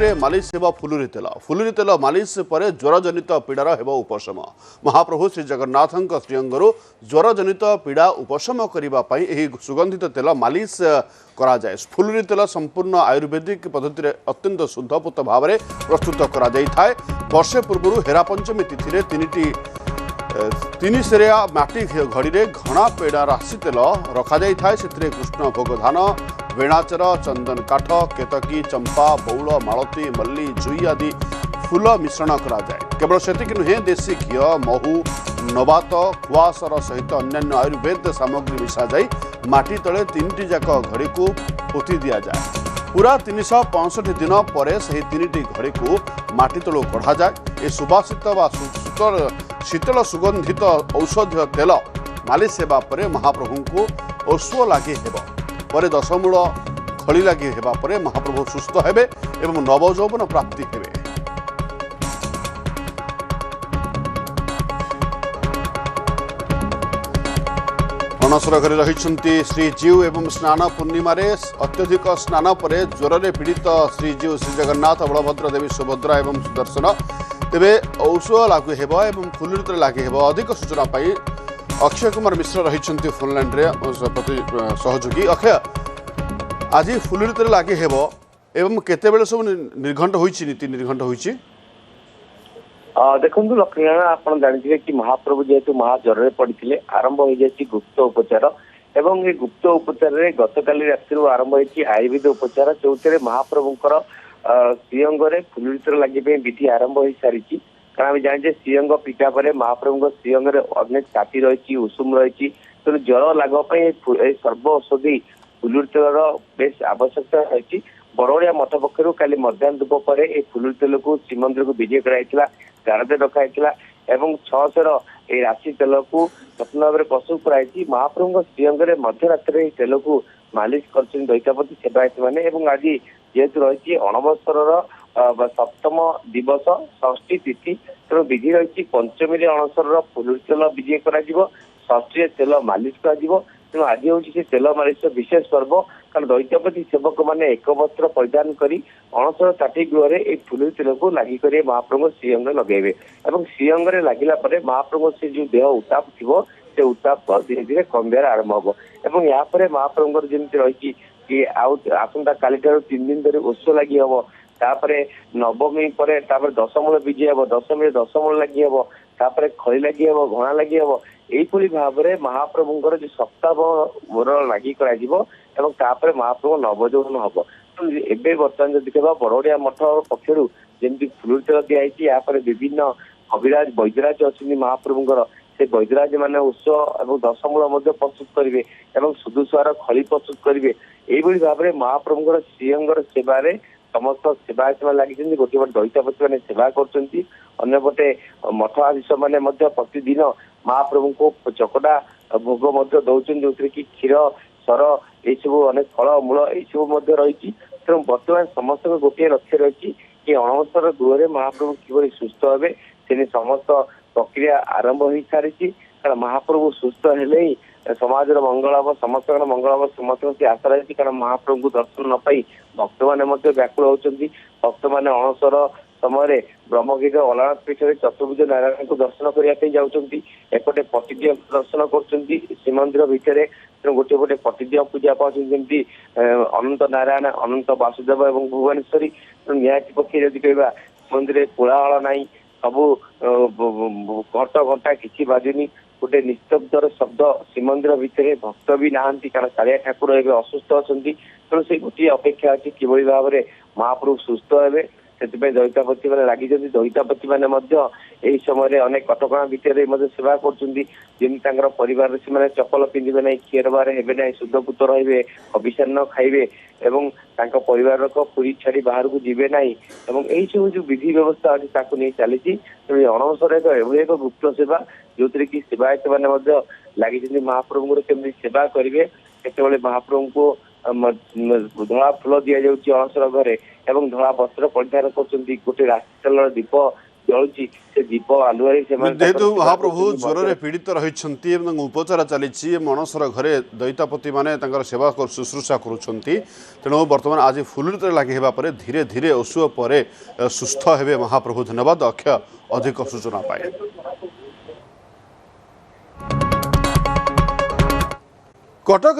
मालिश हेब फुलुरी तेल मालिश पर ज्वरजनित पीड़ार हेब उपशम। महाप्रभु श्री जगन्नाथ श्रीअंगरू ज्वरजनित पीड़ा उपशम करने सुगंधित तेल मालिश करा जाए। फुलुरी तेल संपूर्ण आयुर्वेदिक पद्धति अत्यंत शुद्धपूत भाव में प्रस्तुत करा जाय थाए। वर्षे पूर्व हेरा पंचमी तिथि तीन सेरिया माटी घड़ी में घना पेड़ा राशि तेल रखा जाय थाए। से कृष्ण भोग धान बेणाचर चंदन काठ केतकी चंपा बौल मालती मल्ली जुई आदि फूल मिश्रण करा जाए। केवल सेतिक नुहे देशी घी महू नबात खुआसर सहित अन्य आयुर्वेद सामग्री मिसा जाई माटी तले 3टी जाक घड़ी को पोती दिया जाए। पूरा 365 दिन पर से 3टी घड़ी को माटी तलू कढ़ा जाए। ए सुबासित व शीतल सुगंधित औषधीय तेल मालिश हेबा परे महाप्रभु को ओश्व लगे पर दशमूल खली लगी हेबा परे महाप्रभु सुस्थ हेबे एवं नवजौवन प्राप्ति हेबे। अणसर घरे रही श्रीजीव एवं स्नान पूर्णिमा अत्यधिक स्नान पर ज्वर में पीड़ित श्रीजीव श्री जगन्नाथ बलभद्र देवी सुभद्रा एवं सुदर्शन तेबे औषध लागू हेब एवं फुलुरी लागू हेब। अधिक सूचना पाई अक्षय कुमार मिश्र रही फोनलाइन सहयोगी। अक्षय, आज फुलुरी लागू हेब एवं केते सब निर्घंट होईछि नीति निर्घंट होईछि? देखो लक्ष्मीनारायण आप जानते कि महाप्रभु जेहेतु महाज्वर पड़ते आरंभ हो जाए गुप्त उपचार एवं ये गुप्त उपचार गतकाली राति आरंभ होती आयुर्वेद उपचार जो महाप्रभुंर श्रीअंगे फुलुरी लगे विधि आरंभ हो सारी। कारण आम जाने श्रीअंग पिटा पर महाप्रभु श्रीअंगे अनेक छाती रही उषुम रही तेणु ज्वर लगवाई सर्व औषधि फुलुरी तेल बेस आवश्यकता रही। बरौड़िया मठ पक्षर काली मध्याह्न धूप पर फुलुरी तेल को श्रीमंदिर को विजय कराइला गारदे रखाइला एवं 600 राशि तेल को रत्न भाव में प्रस्तुत कराई। महाप्रभु श्रीअंगे मध्यरात्रि तेल को मालिश कर दैतापति सेवायत मैंने। आज जेहेतु रही अणवसर सप्तम दिवस षष्ठी तिथि तेणु विधि रही पंचमी अणसर फुलुरी तेल विजय षष्ठी तेल मालिश कर। तेणु आज हूँ तेल मालिश विशेष पर्व। कारण दैत्यपति सेवक मैंने एक वस्त्र परिधान कर अणसर ताटी गृह में फुलुरी तेल को लगिक महाप्रभु श्रीअंग लगे और श्रीअंगे लगिला महाप्रभु से जो देह उताप थी से उताप धीरे धीरे कमिबार आरंभ हम और यहाँ महाप्रभुर जमी रही कि आसंता काली 3 दिन धरी ओष लगी हम तापर नवमी पर दशमूल विजय हम दशमी दशमूल लगी हम तापर खली लगी हम घणा लगी हम यही भाव में महाप्रभुंर जो सप्ताह मोर लगी कर महाप्रभु नवजौवन हम। एवं बर्तमान जो देखा बरौड़िया मठ पक्षर जमी फुलुरी तेल दिखाई यहाँ विभिन्न कविराज वैद्यराज अच्छी महाप्रभुंर से वैद्यराज मैंने उष और दशमूल प्रस्तुत करेंगे और सुदुषार खली प्रस्तुत करेंगे। यही भाव में महाप्रभुंर श्रीअंगर सेवार समस्त सेवायत लगी गोटे पटे दैतापति मैंने सेवा करपटे मठ आदीश मैंने प्रतिदिन महाप्रभु को चकटा भोग दौरान जो कि क्षीर सर यू अनेक फल मूल यू रही। तेणु बर्तमान समस्त गोटे लक्ष्य रही कि अणवसर गृह में महाप्रभु किभली सुस्थ हे से समस्त प्रक्रिया आरंभ हो सारी। कारण महाप्रभु सुस्थ हेले ही समाज मंगल हम समस्त मंगल हम समस्त आशा रही। कारण महाप्रभु को दर्शन न पाई भक्त मैंने व्याकुल होती। भक्त मैंने अणसर समय ब्रह्मगिर अलानाथ पीठ में चतुर्भुज नारायण को दर्शन करने जाऊँगी एपटे पटिदिय दर्शन कर श्रीमंदिर भितर। तेणु गोटे पटे पटिदिय पूजा पाँच जमी अनंत नारायण अनंत वासुदेव और भुवनेश्वरी। तेणु निहाती पक्षे जब कह मंदिर कोलाहल ना सबू घंटा घंटा कि बाजुनी गोटे निस्तब्धर शब्द श्रीमंदिर भितर भक्त भी नहांती। कारण कालिया ठाकुर एवं असुस्थ अच्छा तेणु से गोटे अपेक्षा अच्छी किभली भाव में महाप्रभु सुस्थ हे से दैतापति मैंने लगी। दैतापति मैंने यही समय अनेक कटका भितर सेवा कर परिवार से चपल पिंधे ना क्षीर बार हे ना शुद्धपूत रे अभिषेक खाइबे एवं परिवार पुरी छाड़ी बाहर को जीवे ना यही सब जो विधि व्यवस्था अच्छी नहीं चली। तेणु अणवसर एक गुप्त सेवा जो कि सेवायत मैंने लगी महाप्रभु केमी सेवा करेंगे केतवे महाप्रभु को धला फुल दि जाऊँगी अणसर घरे और धला वस्त्र परिधान कर गोटे राशि तेल दीप ଜଳୁଛି ସେ ଦୀପ ଆଲୁଅରେ ସେମାନେ ଯେହେତୁ ତାଙ୍କର ସେବା ମହାପ୍ରଭୁ କରୁଛନ୍ତି। ଜ୍ୱରରେ ପୀଡ଼ିତ ରହିଛନ୍ତି ଏବଂ ଉପଚାର ଚାଲିଛି ମଣସର ଘରେ ଦଇତାପତି ମାନେ ତାଙ୍କର ସେବା ଶୁଶ୍ରୂଷା କରୁଛନ୍ତି ତେଣୁ ବର୍ତ୍ତମାନ ଆଜି ଫୁଲୁରିତରେ ଲାଗି ହେବା ପରେ ଧୀରେ ଧୀରେ ଓଷୁଅ ପରେ ସୁସ୍ଥ ହେବେ ମହାପ୍ରଭୁ। ଧନ୍ୟବାଦ ଅକ୍ଷୟ ଅଧିକ ସୂଚନା ପାଏ। କଟକ